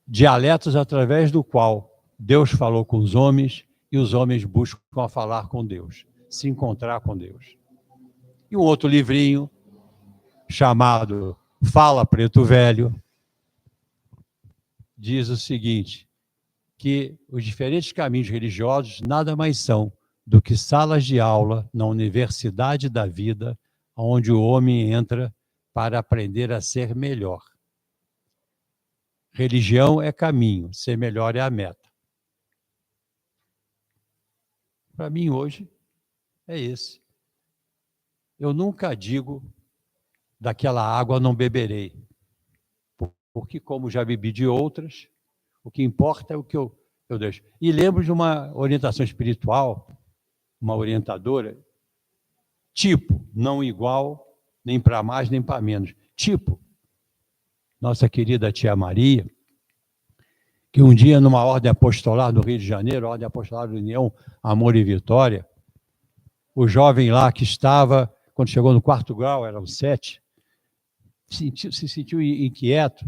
dialetos através do qual Deus falou com os homens e os homens buscam a falar com Deus, se encontrar com Deus. E um outro livrinho chamado Fala Preto Velho diz o seguinte, que os diferentes caminhos religiosos nada mais são do que salas de aula na universidade da vida, onde o homem entra para aprender a ser melhor. Religião é caminho, ser melhor é a meta. Para mim, hoje, é esse. Eu nunca digo, daquela água não beberei, porque como já bebi de outras, o que importa é o que eu deixo. E lembro de uma orientação espiritual, uma orientadora, tipo, não igual, nem para mais, nem para menos. Tipo, nossa querida tia Maria, que um dia, numa ordem apostolar do Rio de Janeiro, ordem apostolar da União, Amor e Vitória, o jovem lá que estava, quando chegou no 4º grau, eram 7, se sentiu inquieto,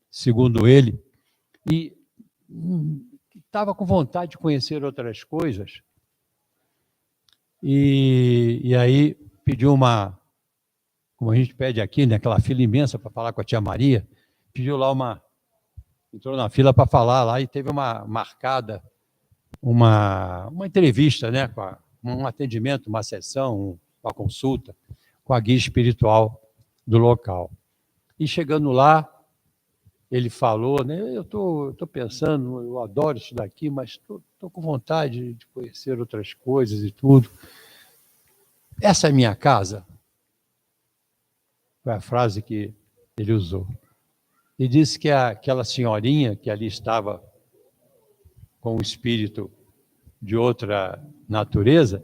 segundo ele, e estava com vontade de conhecer outras coisas, e aí pediu como a gente pede aqui, né, aquela fila imensa para falar com a tia Maria, pediu lá entrou na fila para falar lá e teve marcada uma entrevista, né, um atendimento, uma sessão, uma consulta com a guia espiritual do local. E chegando lá, ele falou, né, eu tô pensando, eu adoro isso daqui, mas estou com vontade de conhecer outras coisas e tudo. Essa é minha casa? Foi a frase que ele usou. E disse que aquela senhorinha que ali estava com um espírito de outra natureza,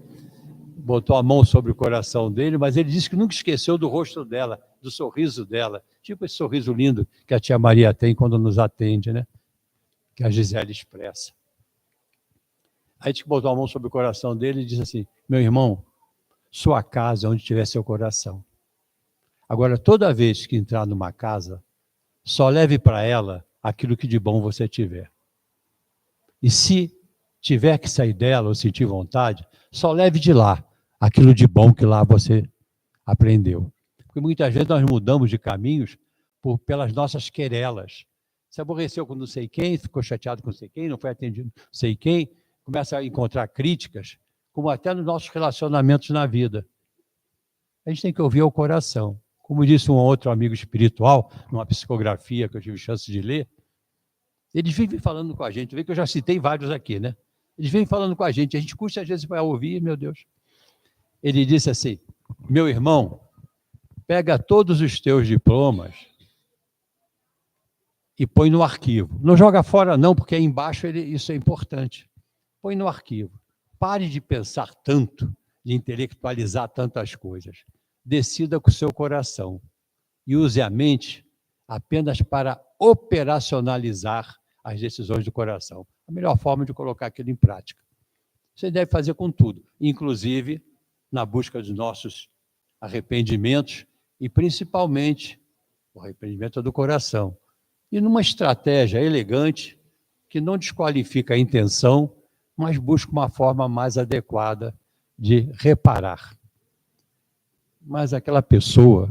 botou a mão sobre o coração dele, mas ele disse que nunca esqueceu do rosto dela, do sorriso dela, tipo esse sorriso lindo que a tia Maria tem quando nos atende, né? Que a Gisele expressa. Aí a gente botou a mão sobre o coração dele e disse assim: meu irmão, sua casa é onde tiver seu coração. Agora, toda vez que entrar numa casa, só leve para ela aquilo que de bom você tiver. E se tiver que sair dela ou sentir vontade, só leve de lá aquilo de bom que lá você aprendeu. Porque muitas vezes nós mudamos de caminhos pelas nossas querelas. Se aborreceu com não sei quem, ficou chateado com não sei quem, não foi atendido não sei quem, começa a encontrar críticas, como até nos nossos relacionamentos na vida. A gente tem que ouvir o coração. Como disse um outro amigo espiritual, numa psicografia que eu tive chance de ler, eles vivem falando com a gente, vê que eu já citei vários aqui, né? Eles vêm falando com a gente custa às vezes para ouvir, meu Deus. Ele disse assim: meu irmão, pega todos os teus diplomas e põe no arquivo. Não joga fora não, porque aí embaixo isso é importante. Põe no arquivo. Pare de pensar tanto, de intelectualizar tantas coisas. Decida com o seu coração e use a mente apenas para operacionalizar as decisões do coração. A melhor forma de colocar aquilo em prática. Você deve fazer com tudo, inclusive na busca dos nossos arrependimentos e principalmente o arrependimento do coração. E numa estratégia elegante que não desqualifica a intenção, mas busca uma forma mais adequada de reparar. Mas aquela pessoa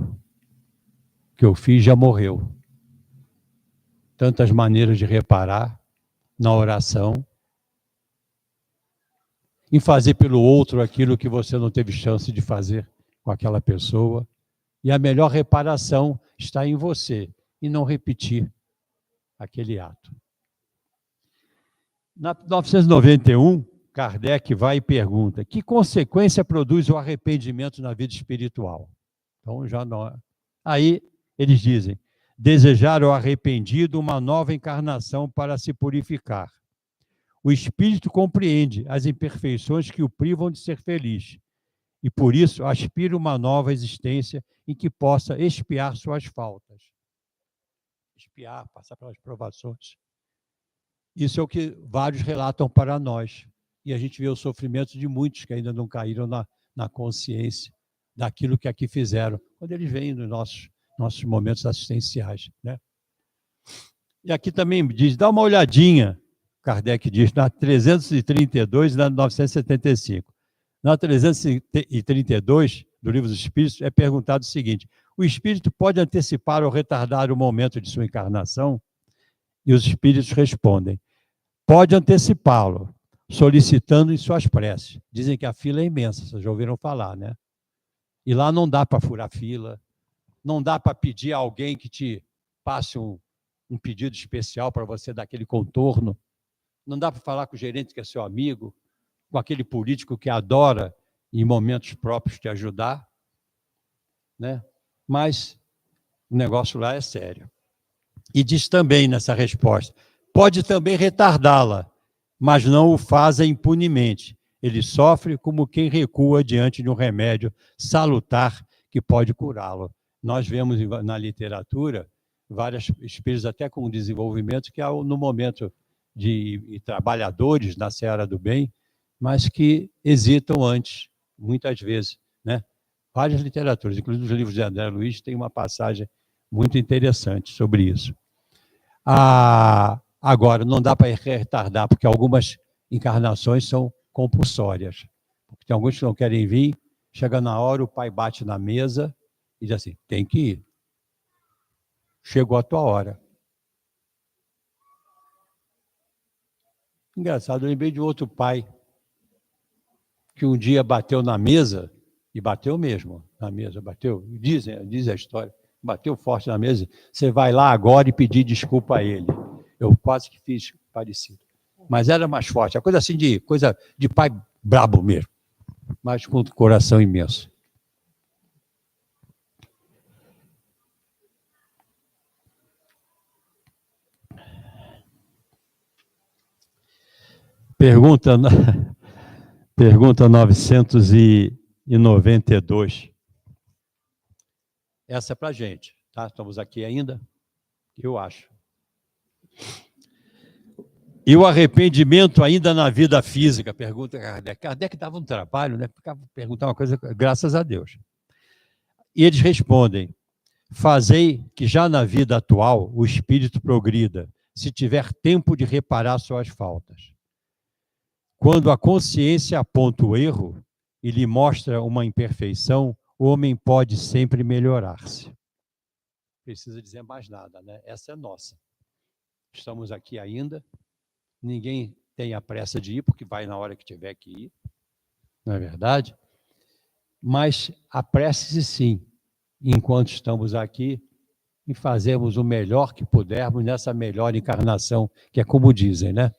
que eu fiz já morreu. Tantas maneiras de reparar na oração, em fazer pelo outro aquilo que você não teve chance de fazer com aquela pessoa. E a melhor reparação está em você, e não repetir aquele ato. Na 991, Kardec vai e pergunta: que consequência produz o arrependimento na vida espiritual? Então, já não. Aí eles dizem: desejar ao arrependido uma nova encarnação para se purificar. O espírito compreende as imperfeições que o privam de ser feliz e, por isso, aspira uma nova existência em que possa expiar suas faltas. Expiar, passar pelas provações. Isso é o que vários relatam para nós. E a gente vê o sofrimento de muitos que ainda não caíram na consciência daquilo que aqui fizeram, quando eles vêm nos nossos momentos assistenciais, né? E aqui também diz, dá uma olhadinha, Kardec diz, na 332 e na 975. Na 332 do Livro dos Espíritos é perguntado o seguinte: o espírito pode antecipar ou retardar o momento de sua encarnação? E os espíritos respondem: pode antecipá-lo, solicitando em suas preces. Dizem que a fila é imensa, vocês já ouviram falar, né? E lá não dá para furar fila, não dá para pedir a alguém que te passe um pedido especial para você dar aquele contorno, não dá para falar com o gerente que é seu amigo, com aquele político que adora, em momentos próprios, te ajudar, né? Mas o negócio lá é sério. E diz também nessa resposta: pode também retardá-la, mas não o faz impunemente. Ele sofre como quem recua diante de um remédio salutar que pode curá-lo. Nós vemos na literatura vários espíritos até com desenvolvimento que no momento de trabalhadores na seara do bem, mas que hesitam antes, muitas vezes, né? Várias literaturas, inclusive os livros de André Luiz, tem uma passagem muito interessante sobre isso. Agora, não dá para retardar, porque algumas encarnações são compulsórias. Porque tem alguns que não querem vir, chega na hora, o pai bate na mesa e diz assim: tem que ir. Chegou a tua hora. Engraçado, eu lembrei de outro pai que um dia bateu na mesa, e bateu mesmo na mesa, bateu, diz a história, bateu forte na mesa. Você vai lá agora e pedir desculpa a ele. Eu quase que fiz parecido. Mas era mais forte, a coisa assim coisa de pai brabo mesmo, mas com coração imenso. Pergunta 992. 192. Essa é para a gente, tá? Estamos aqui ainda? Eu acho. E o arrependimento ainda na vida física? Pergunta Kardec. Kardec dava um trabalho, né? Perguntar uma coisa, graças a Deus. E eles respondem: fazei que já na vida atual o espírito progrida, se tiver tempo de reparar suas faltas. Quando a consciência aponta o erro e lhe mostra uma imperfeição, o homem pode sempre melhorar-se. Precisa dizer mais nada, né? Essa é nossa. Estamos aqui ainda, ninguém tem a pressa de ir, porque vai na hora que tiver que ir, não é verdade? Mas apresse-se sim, enquanto estamos aqui, e fazemos o melhor que pudermos nessa melhor encarnação, que é como dizem, né?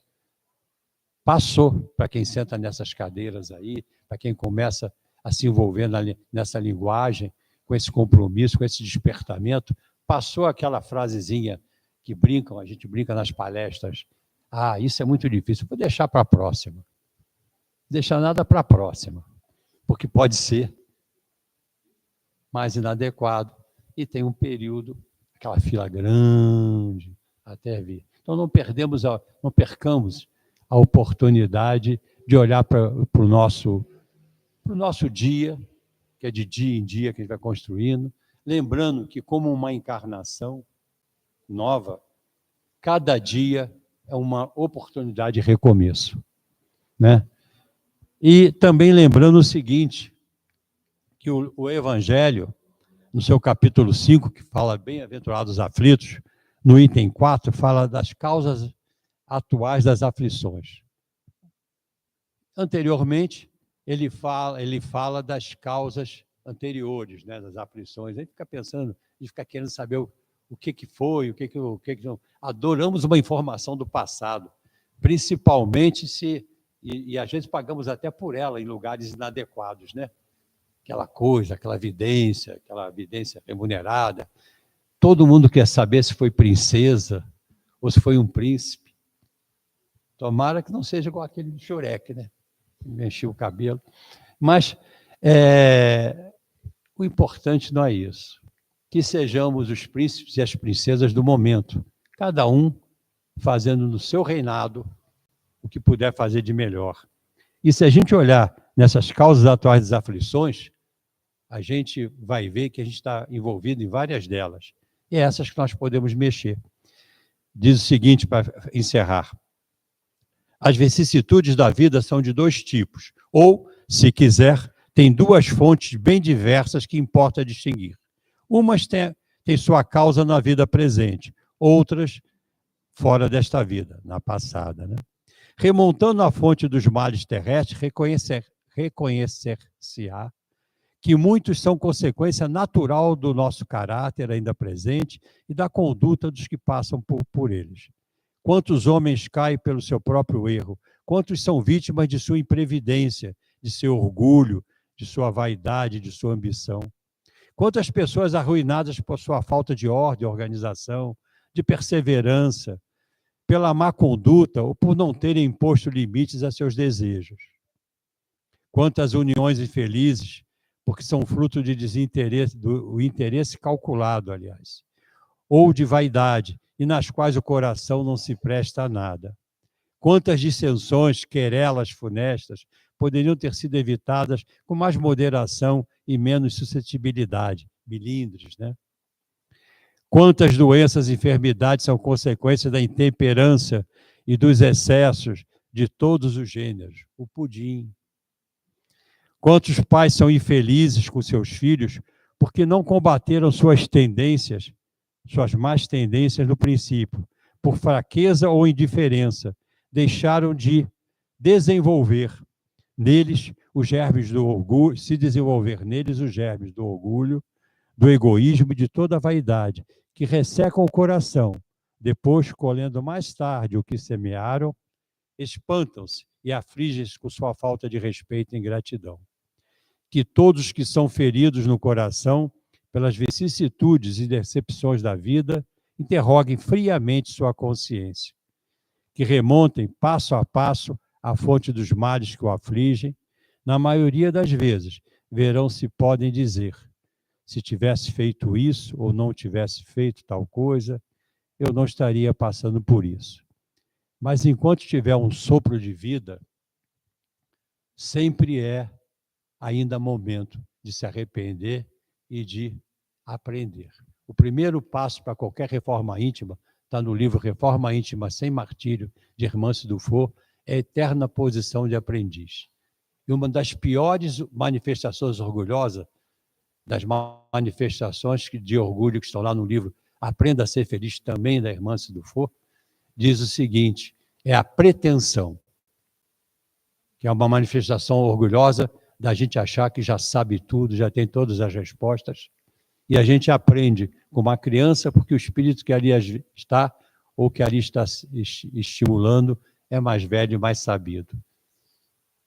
Passou para quem senta nessas cadeiras aí, para quem começa a se envolver nessa linguagem, com esse compromisso, com esse despertamento, passou aquela frasezinha que brincam, a gente brinca nas palestras: ah, isso é muito difícil, vou deixar para a próxima. Deixar nada para a próxima, porque pode ser mais inadequado e tem um período, aquela fila grande até vir. Então não percamos a oportunidade de olhar para o nosso dia, que é de dia em dia que a gente vai construindo, lembrando que, como uma encarnação nova, cada dia é uma oportunidade de recomeço, né? E também lembrando o seguinte, que o Evangelho, no seu capítulo 5, que fala bem-aventurados aflitos, no item 4, fala das causas atuais das aflições. Anteriormente, ele fala das causas anteriores, né, das aflições. A gente fica pensando, a gente fica querendo saber o que foi, o que não. Adoramos uma informação do passado, principalmente e às vezes pagamos até por ela em lugares inadequados, né? Aquela coisa, aquela vidência remunerada. Todo mundo quer saber se foi princesa ou se foi um príncipe. Tomara que não seja igual aquele de Shurek, né? Mexeu o cabelo. Mas o importante não é isso. Que sejamos os príncipes e as princesas do momento, cada um fazendo no seu reinado o que puder fazer de melhor. E se a gente olhar nessas causas atuais das aflições, a gente vai ver que a gente está envolvido em várias delas. E é essas que nós podemos mexer. Diz o seguinte, para encerrar: as vicissitudes da vida são de dois tipos, ou, se quiser, tem duas fontes bem diversas que importa distinguir. Umas têm sua causa na vida presente, outras fora desta vida, na passada, né? Remontando a fonte dos males terrestres, reconhecer-se-á que muitos são consequência natural do nosso caráter ainda presente e da conduta dos que passam por eles. Quantos homens caem pelo seu próprio erro? Quantos são vítimas de sua imprevidência, de seu orgulho, de sua vaidade, de sua ambição? Quantas pessoas arruinadas por sua falta de ordem, organização, de perseverança, pela má conduta ou por não terem imposto limites a seus desejos? Quantas uniões infelizes, porque são fruto de desinteresse, do interesse calculado, aliás, ou de vaidade, e nas quais o coração não se presta a nada. Quantas dissensões, querelas funestas poderiam ter sido evitadas com mais moderação e menos suscetibilidade, milindres, né? Quantas doenças e enfermidades são consequência da intemperança e dos excessos de todos os gêneros, o pudim. Quantos pais são infelizes com seus filhos porque não combateram suas tendências, suas más tendências no princípio, por fraqueza ou indiferença, deixaram de desenvolver neles os germes do orgulho, do egoísmo e de toda a vaidade, que ressecam o coração. Depois, colhendo mais tarde o que semearam, espantam-se e afligem-se com sua falta de respeito e ingratidão. Que todos que são feridos no coração pelas vicissitudes e decepções da vida interroguem friamente sua consciência. Que remontem passo a passo a fonte dos males que o afligem, na maioria das vezes, verão se podem dizer. Se tivesse feito isso ou não tivesse feito tal coisa, eu não estaria passando por isso. Mas enquanto tiver um sopro de vida, sempre é ainda momento de se arrepender e de aprender. O primeiro passo para qualquer reforma íntima, está no livro Reforma Íntima Sem Martírio, de Hermance Dufour, é a eterna posição de aprendiz. E uma das piores manifestações orgulhosas, das manifestações de orgulho que estão lá no livro Aprenda a Ser Feliz, também da Hermance Dufour, diz o seguinte, é a pretensão, que é uma manifestação orgulhosa da gente achar que já sabe tudo, já tem todas as respostas, e a gente aprende com uma criança porque o espírito que ali está, ou que ali está estimulando, é mais velho e mais sabido.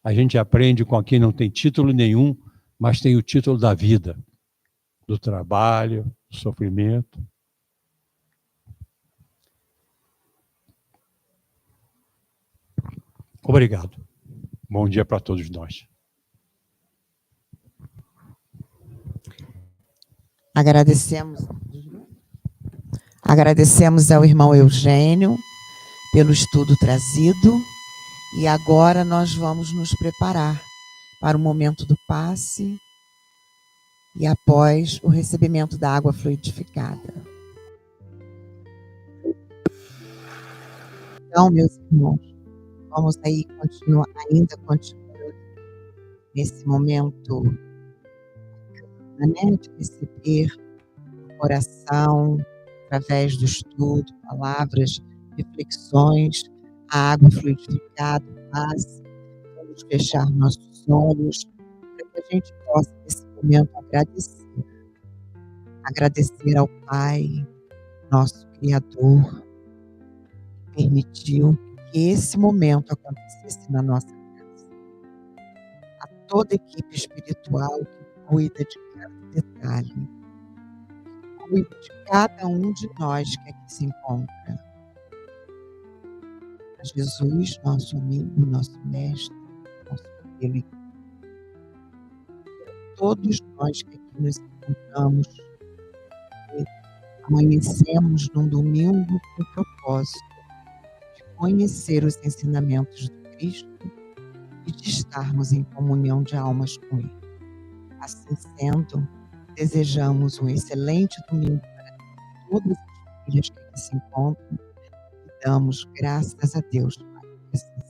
A gente aprende com quem não tem título nenhum, mas tem o título da vida, do trabalho, do sofrimento. Obrigado. Bom dia para todos nós. Agradecemos ao irmão Eugênio pelo estudo trazido e agora nós vamos nos preparar para o momento do passe e após o recebimento da água fluidificada. Então, meus irmãos, vamos aí continuando nesse momento, né, de receber o coração, através do estudo, palavras, reflexões, a água fluidificada, paz. Vamos fechar nossos olhos para que a gente possa, nesse momento, agradecer ao Pai, nosso Criador, que permitiu que esse momento acontecesse na nossa casa. A toda a equipe espiritual que cuida de cada detalhe, cuida de cada um de nós que aqui se encontra. A Jesus, nosso amigo, nosso mestre, nosso filho, todos nós que aqui nos encontramos, amanhecemos num domingo com o propósito de conhecer os ensinamentos do Cristo e de estarmos em comunhão de almas com Ele. Assim sendo, desejamos um excelente domingo para todas as famílias que aqui se encontram e damos graças a Deus, Pai, por assim